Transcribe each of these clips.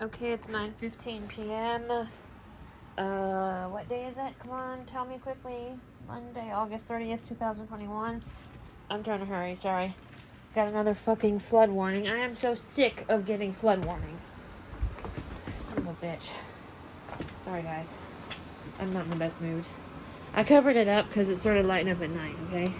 Okay, it's 9:15 p.m. What day is it? Come on, tell me quickly. Monday, August 30th, 2021. I'm trying to hurry, sorry. Got another fucking flood warning. I am so sick of getting flood warnings. Son of a bitch. Sorry, guys. I'm not in the best mood. I covered it up because it started lighting up at night, okay?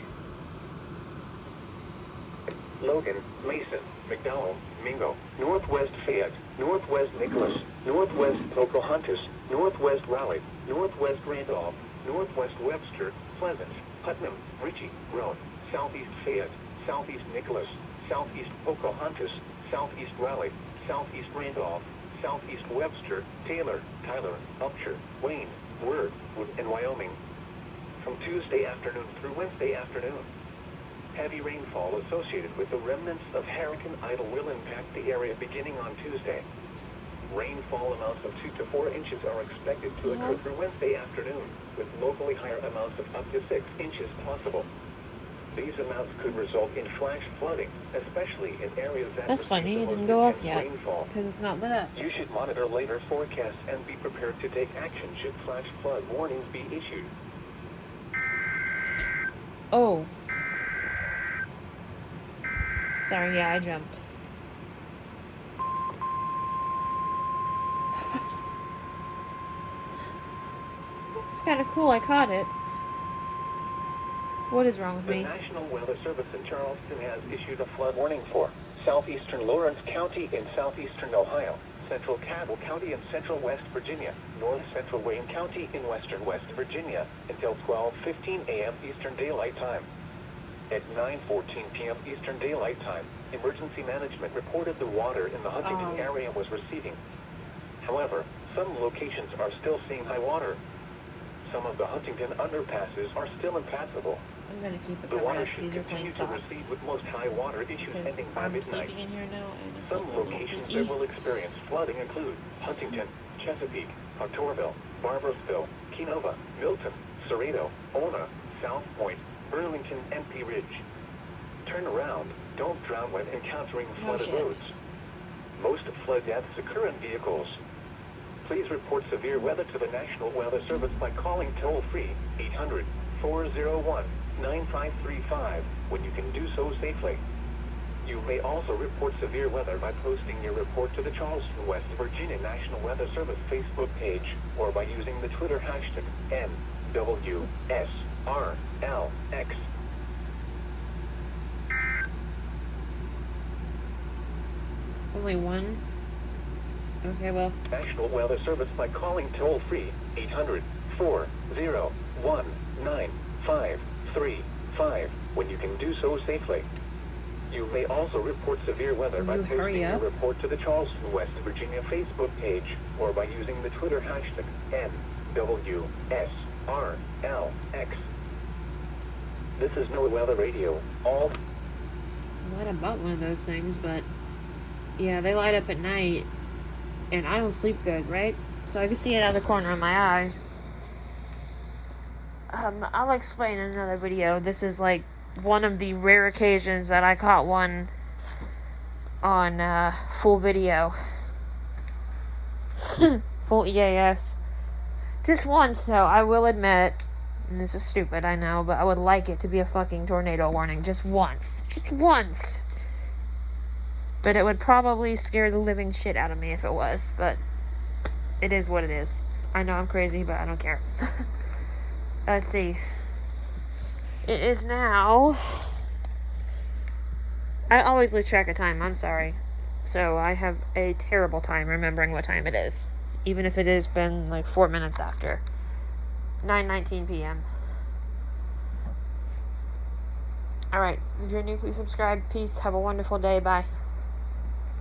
Logan, Mason, McDowell, Mingo, Northwest Fayette, Northwest Nicholas, Northwest Pocahontas, Northwest Raleigh, Northwest Randolph, Northwest Webster, Pleasant, Putnam, Ritchie, Roan, Southeast Fayette, Southeast Nicholas, Southeast Pocahontas, Southeast Raleigh, Southeast Randolph, Southeast Webster, Taylor, Tyler, Upshur, Wayne, Wood, and Wyoming. From Tuesday afternoon through Wednesday afternoon. Heavy rainfall associated with the remnants of Hurricane Ida will impact the area beginning on Tuesday. Rainfall amounts of 2 to 4 inches are expected to occur through Wednesday afternoon, with locally higher amounts of up to 6 inches possible. These amounts could result in flash flooding, especially in areas that That's funny, it didn't go off yet, because it's not lit up. You should monitor later forecasts and be prepared to take action should flash flood warnings be issued. Oh. Sorry, yeah, I jumped. It's kind of cool, I caught it. What is wrong with me? The National Weather Service in Charleston has issued a flood warning for southeastern Lawrence County in southeastern Ohio, central Cabell County in central West Virginia, north central Wayne County in western West Virginia until 12:15 a.m. Eastern Daylight Time. At 9:14 p.m. Eastern Daylight Time, Emergency Management reported the water in the Huntington area was receding. However, some locations are still seeing high water. Some of the Huntington underpasses are still impassable. I'm gonna keep it The water covered. should These are plain continue to socks. recede with most high water issues ending by I'm midnight. sleeping in here now, and it's Some locations that will experience flooding include Huntington, Chesapeake, Octorville, Barbersville, Kenova, Milton, Cerrito, Ona, South Point, Burlington, and Pea Ridge. Turn around. Don't drown when encountering flooded roads. Most flood deaths occur in vehicles. Please report severe weather to the National Weather Service by calling toll-free 800-401-9535 when you can do so safely. You may also report severe weather by posting your report to the Charleston, West Virginia National Weather Service Facebook page or by using the Twitter hashtag NWSRLX. Only one? Okay, well. National Weather Service by calling toll-free 800-401-9535 when you can do so safely. You may also report severe weather by posting your report to the Charleston, West Virginia Facebook page or by using the Twitter hashtag NWSRLX. This is NOAA Weather Radio. Well, I bought one of those things, but yeah, they light up at night, and I don't sleep good, right? So I can see it out of the corner of my eye. I'll explain in another video. This is like one of the rare occasions that I caught one on full video. Full EAS. Just once, though, I will admit, and this is stupid, I know, but I would like it to be a fucking tornado warning. Just once. Just once. But it would probably scare the living shit out of me if it was. But it is what it is. I know I'm crazy, but I don't care. Let's see. It is now... I always lose track of time, I'm sorry. So I have a terrible time remembering what time it is. Even if it has been like 4 minutes after. 9:19 p.m. Alright, if you're new, please subscribe. Peace. Have a wonderful day. Bye.